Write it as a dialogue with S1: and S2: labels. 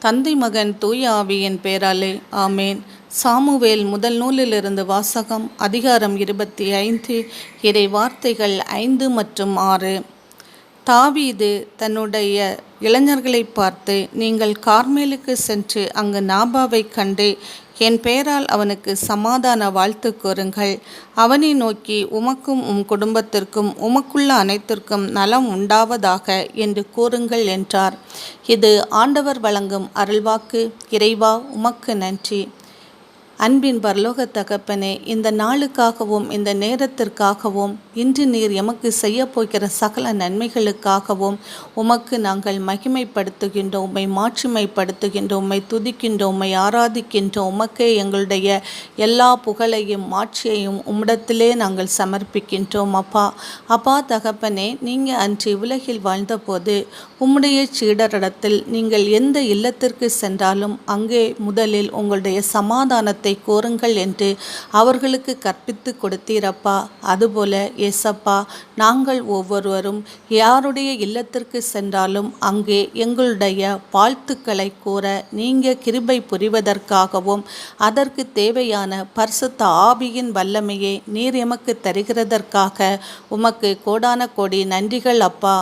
S1: தந்தை மகன் தூய ஆவியின் பேராலே ஆமேன். சாமுவேல் முதல் நூலிலிருந்து வாசகம். அதிகாரம் 25. இறை வார்த்தைகள் 5 மற்றும் 6. தாவீது தன்னுடைய இளைஞர்களை பார்த்து, நீங்கள் கார்மேலுக்கு சென்று அங்கு நாபாவைக் கண்டு என் பெயரால் அவனுக்கு சமாதான வாழ்த்து கூறுங்கள். அவனை நோக்கி, உமக்கும் உம் குடும்பத்திற்கும் உமக்குள்ள அனைத்திற்கும் நலம் உண்டாவதாக என்று கூறுங்கள் என்றார். இது ஆண்டவர் வழங்கும் அருள்வாக்கு. இறைவா, உமக்கு நன்றி. அன்பின் பரலோக தகப்பனே, இந்த நாளுக்காகவும் இந்த நேரத்திற்காகவும் இன்று நீர் எமக்கு செய்ய போகிற சகல நன்மைகளுக்காகவும் உமக்கு நாங்கள் மகிமைப்படுத்துகின்றோம், உம்மை மாட்சிமைப்படுத்துகின்றோம், உம்மை துதிக்கின்றோம், உம்மை ஆராதிக்கின்றோம். உமக்கே எங்களுடைய எல்லா புகழையும் மாட்சியையும் உம்மிடத்திலே நாங்கள் சமர்ப்பிக்கின்றோம். அப்பா தகப்பனே, நீங்கள் அன்று உலகில் வாழ்ந்தபோது உம்முடைய சீடரிடத்தில் நீங்கள் எந்த இல்லத்திற்கு சென்றாலும் அங்கே முதலில் உங்களுடைய சமாதானத்தை கோருங்கள் என்று அவர்களுக்கு கற்பித்து கொடுத்தீரப்பா. அதுபோல ஏசப்பா, நாங்கள் ஒவ்வொருவரும் யாருடைய இல்லத்திற்கு சென்றாலும் அங்கே எங்களுடைய வாழ்த்துக்களை கூற நீங்கள் கிருபை புரிவதற்காகவும் அதற்கு தேவையான பரிசுத்த ஆவியின் வல்லமையை நீர் எமக்கு தருகிறதற்காக உமக்கு கோடான கோடி நன்றிகள் அப்பா.